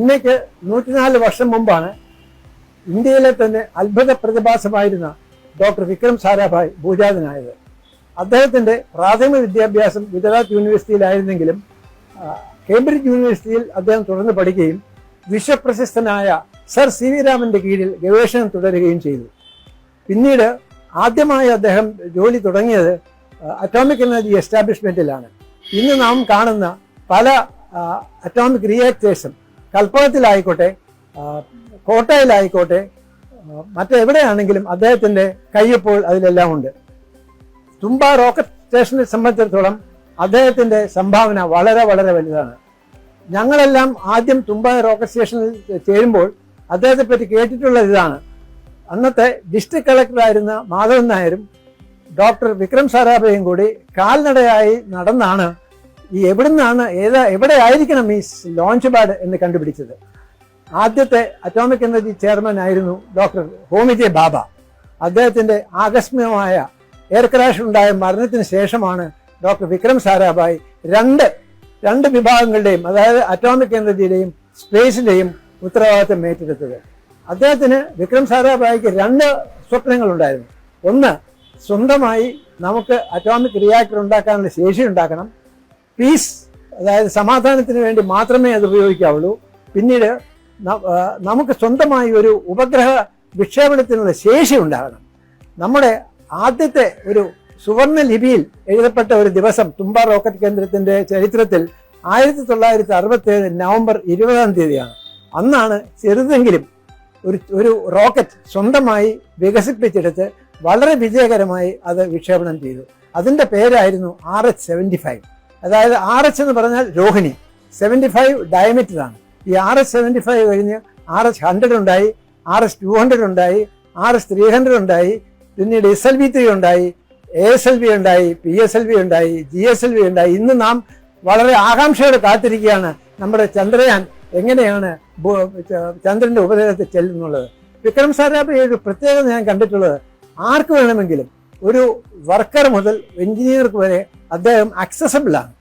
ഇന്നേക്ക് 104 വർഷം മുമ്പാണ് ഇന്ത്യയിലെ തന്നെ അത്ഭുത പ്രതിഭാസമായിരുന്ന ഡോക്ടർ വിക്രം സാരാഭായ് ഭൂജാതനായത്. അദ്ദേഹത്തിന്റെ പ്രാഥമിക വിദ്യാഭ്യാസം ഗുജറാത്ത് യൂണിവേഴ്സിറ്റിയിലായിരുന്നെങ്കിലും കേംബ്രിഡ്ജ് യൂണിവേഴ്സിറ്റിയിൽ അദ്ദേഹം തുടർന്ന് പഠിക്കുകയും വിശ്വപ്രശസ്തനായ സർ സി വി രാമന്റെ കീഴിൽ ഗവേഷണം തുടരുകയും ചെയ്തു. പിന്നീട് ആദ്യമായി അദ്ദേഹം ജോലി തുടങ്ങിയത് അറ്റോമിക് എനർജി എസ്റ്റാബ്ലിഷ്മെന്റിലാണ്. ഇന്ന് നാം കാണുന്ന പല അറ്റോമിക് റിയാക്ടേഴ്സും കൽപ്പകത്തിലായിക്കോട്ടെ, കോട്ടയിലായിക്കോട്ടെ, മറ്റെവിടെയാണെങ്കിലും അദ്ദേഹത്തിന്റെ കയ്യൊപ്പോൾ അതിലെല്ലാം ഉണ്ട്. തുമ്പ റോക്കറ്റ് സ്റ്റേഷനെ സംബന്ധിച്ചിടത്തോളം അദ്ദേഹത്തിന്റെ സംഭാവന വളരെ വളരെ വലുതാണ്. ഞങ്ങളെല്ലാം ആദ്യം തുമ്പ റോക്കറ്റ് സ്റ്റേഷനിൽ ചേരുമ്പോൾ അദ്ദേഹത്തെ പറ്റി കേട്ടിട്ടുള്ളത് ഇതാണ്: അന്നത്തെ ഡിസ്ട്രിക്ട് കളക്ടറായിരുന്ന മാധവൻ നായരും ഡോക്ടർ വിക്രം സാരാഭായും കൂടി കാൽനടയായി നടന്നാണ് എവിടെ ആയിരിക്കണം ഈ ലോഞ്ച് പാഡ് എന്ന് കണ്ടുപിടിച്ചത്. ആദ്യത്തെ അറ്റോമിക് എനർജി ചെയർമാൻ ആയിരുന്നു ഡോക്ടർ ഹോമി ജെ ബാബ. അദ്ദേഹത്തിന്റെ ആകസ്മികമായ എയർ ക്രാഷ് ഉണ്ടായ മരണത്തിന് ശേഷമാണ് ഡോക്ടർ വിക്രം സാരാഭായ് രണ്ട് വിഭാഗങ്ങളുടെയും, അതായത് അറ്റോമിക് എനർജിയുടെയും സ്പേസിന്റെയും ഉത്തരവാദിത്തം ഏറ്റെടുത്തത്. അദ്ദേഹത്തിന് വിക്രം സാരാഭായിക്ക് 2 സ്വപ്നങ്ങളുണ്ടായിരുന്നു. ഒന്ന്, സ്വന്തമായി നമുക്ക് അറ്റോമിക് റിയാക്ടർ ഉണ്ടാക്കാനുള്ള ശേഷി ഉണ്ടാക്കണം. പീസ്, അതായത് സമാധാനത്തിന് വേണ്ടി മാത്രമേ അത് ഉപയോഗിക്കാവുള്ളൂ. പിന്നീട് നമുക്ക് സ്വന്തമായി ഒരു ഉപഗ്രഹ വിക്ഷേപണത്തിനുള്ള ശേഷി ഉണ്ടാകണം. നമ്മുടെ ആദ്യത്തെ ഒരു സുവർണ ലിപിയിൽ എഴുതപ്പെട്ട ഒരു ദിവസം തുമ്പ റോക്കറ്റ് കേന്ദ്രത്തിന്റെ ചരിത്രത്തിൽ 1967 നവംബർ 20 അന്നാണ് ചെറുതെങ്കിലും ഒരു റോക്കറ്റ് സ്വന്തമായി വികസിപ്പിച്ചെടുത്ത് വളരെ വിജയകരമായി അത് വിക്ഷേപണം ചെയ്തു. അതിന്റെ പേരായിരുന്നു RH-75. അതായത് RH എന്ന് പറഞ്ഞാൽ രോഹിണി, 75 ഡയമീറ്റർ ആണ്. ഈ RH-75 കഴിഞ്ഞ് RH-100 ഉണ്ടായി, RH-200 ഉണ്ടായി, RH-300 ഉണ്ടായി, പിന്നീട് SLV-3 ഉണ്ടായി, ASLV ഉണ്ടായി, PSLV ഉണ്ടായി, GSLV ഉണ്ടായി. ഇന്ന് നാം വളരെ ആകാംക്ഷയോടെ കാത്തിരിക്കുകയാണ് നമ്മുടെ ചന്ദ്രയാൻ എങ്ങനെയാണ് ചന്ദ്രന്റെ ഉപഗ്രഹത്തിൽ ചെല്ലുന്നുള്ളത്. വിക്രം സാരാഭായി ഒരു പ്രത്യേകത ഞാൻ കണ്ടിട്ടുള്ളത്, ആർക്ക് വേണമെങ്കിലും, ഒരു വർക്കർ മുതൽ എഞ്ചിനീയർക്ക് വരെ അദ്ദേഹം അക്സസബിൾ ആണ്.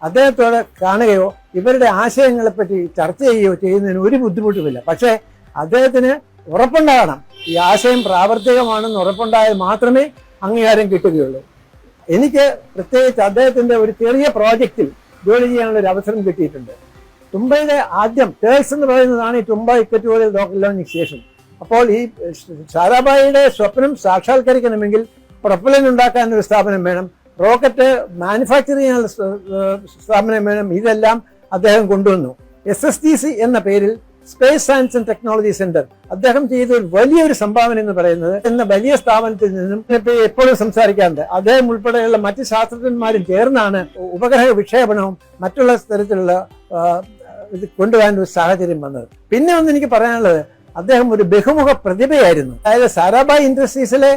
അദ്ദേഹത്തോടെ കാണുകയോ ഇവരുടെ ആശയങ്ങളെപ്പറ്റി ചർച്ച ചെയ്യുകയോ ചെയ്യുന്നതിന് ഒരു ബുദ്ധിമുട്ടുമില്ല. പക്ഷേ അദ്ദേഹത്തിന് ഉറപ്പുണ്ടാകണം, ഈ ആശയം പ്രാവർത്തികമാണെന്ന് ഉറപ്പുണ്ടായാൽ മാത്രമേ അംഗീകാരം കിട്ടുകയുള്ളൂ. എനിക്ക് പ്രത്യേകിച്ച് അദ്ദേഹത്തിന്റെ ഒരു ചെറിയ പ്രോജക്റ്റിൽ ജോലി ചെയ്യാനുള്ള ഒരു അവസരം കിട്ടിയിട്ടുണ്ട്. തുമ്പയുടെ ആദ്യം ടേഴ്സ് എന്ന് പറയുന്നതാണ് ഈ തുമ്പ ഇക്വറ്റോറിയൽ റോക്കറ്റ് ലോഞ്ചിങ് സ്റ്റേഷൻ. അപ്പോൾ ഈ സാരാഭായിയുടെ സ്വപ്നം സാക്ഷാത്കരിക്കണമെങ്കിൽ പ്രൊപ്പലൻ ഉണ്ടാക്കാൻ ഒരു സ്ഥാപനം വേണം, റോക്കറ്റ് മാനുഫാക്ചർ ചെയ്യാനുള്ള സ്ഥാപനം വേണം. ഇതെല്ലാം അദ്ദേഹം കൊണ്ടുവന്നു. SSTC എന്ന പേരിൽ space science and technology centre അദ്ദേഹം ചെയ്ത ഒരു വലിയൊരു സംഭാവന എന്ന് പറയുന്നത് എന്ന വലിയ സ്ഥാപനത്തിൽ നിന്നും എപ്പോഴും സംസാരിക്കാറുണ്ട്. അദ്ദേഹം ഉൾപ്പെടെയുള്ള മറ്റ് ശാസ്ത്രജ്ഞന്മാരും ചേർന്നാണ് ഉപഗ്രഹ വിക്ഷേപണവും മറ്റുള്ള തരത്തിലുള്ള ഇത് കൊണ്ടുപോകാൻ ഒരു സാഹചര്യം വന്നത്. പിന്നെ ഒന്ന് എനിക്ക് പറയാനുള്ളത്, അദ്ദേഹം ഒരു ബഹുമുഖ പ്രതിഭയായിരുന്നു. അതായത് സാരാഭായ് ഇൻഡസ്ട്രീസിലെ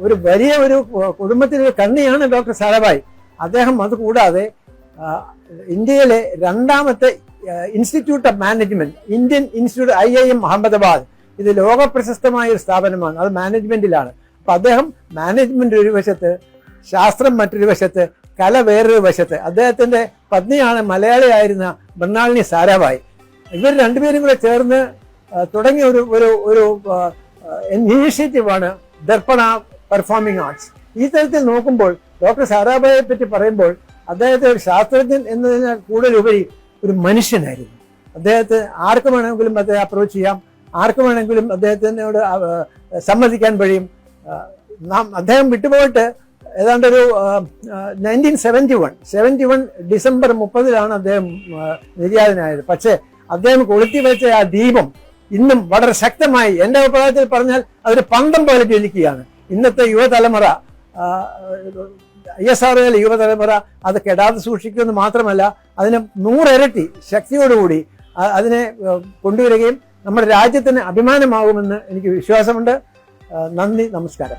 ഒരു വലിയ ഒരു കുടുംബത്തിലെ കണ്ണിയാണ് ഡോക്ടർ സാരാഭായ്. അദ്ദേഹം അതുകൂടാതെ ഇന്ത്യയിലെ 2ാമത്തെ institute of management, Indian institute IIM Ahmedabad, ഇത് ലോക പ്രശസ്തമായ ഒരു സ്ഥാപനമാണ്. അത് മാനേജ്മെന്റിലാണ്. അപ്പൊ അദ്ദേഹം മാനേജ്മെന്റ് ഒരു വശത്ത്, ശാസ്ത്രം മറ്റൊരു വശത്ത്, കല വേറൊരു വശത്ത്. അദ്ദേഹത്തിന്റെ പത്നിയാണ് മലയാളിയായിരുന്ന മൃണാളിനി സാരാഭായ്. ഇവർ രണ്ടുപേരും കൂടെ ചേർന്ന് തുടങ്ങിയ ഒരു ഇനീഷ്യേറ്റീവാണ് ദർപ്പണ പെർഫോമിംഗ് ആർട്സ്. ഈ തരത്തിൽ നോക്കുമ്പോൾ ഡോക്ടർ സാരാഭായെ പറ്റി പറയുമ്പോൾ അദ്ദേഹത്തെ ഒരു ശാസ്ത്രജ്ഞൻ എന്നതിനാൽ കൂടുതലുപരി ഒരു മനുഷ്യനായിരുന്നു. അദ്ദേഹത്തെ ആർക്ക് വേണമെങ്കിലും അദ്ദേഹം അപ്രോച്ച് ചെയ്യാം, ആർക്ക് വേണമെങ്കിലും അദ്ദേഹത്തിനോട് സമ്മതിക്കാൻ കഴിയും. അദ്ദേഹം വിട്ടുപോയിട്ട് ഏതാണ്ട് ഒരു 1971 ഡിസംബർ 30 അദ്ദേഹം നിര്യാതനായത്. പക്ഷേ അദ്ദേഹം കൊളുത്തി വെച്ച ആ ദീപം ഇന്നും വളരെ ശക്തമായി, എൻ്റെ അഭിപ്രായത്തിൽ പറഞ്ഞാൽ അതൊരു പന്തം പോലെ ജ്വലിക്കുകയാണ്. ഇന്നത്തെ യുവതലമുറ, ISROയിലെ യുവതലമുറ അത് കെടാതെ സൂക്ഷിക്കുമെന്ന് മാത്രമല്ല, അതിന് 100 ഇരട്ടി ശക്തിയോടുകൂടി അതിനെ കൊണ്ടുവരികയും നമ്മുടെ രാജ്യത്തിന് അഭിമാനമാകുമെന്ന് എനിക്ക് വിശ്വാസമുണ്ട്. നന്ദി, നമസ്കാരം.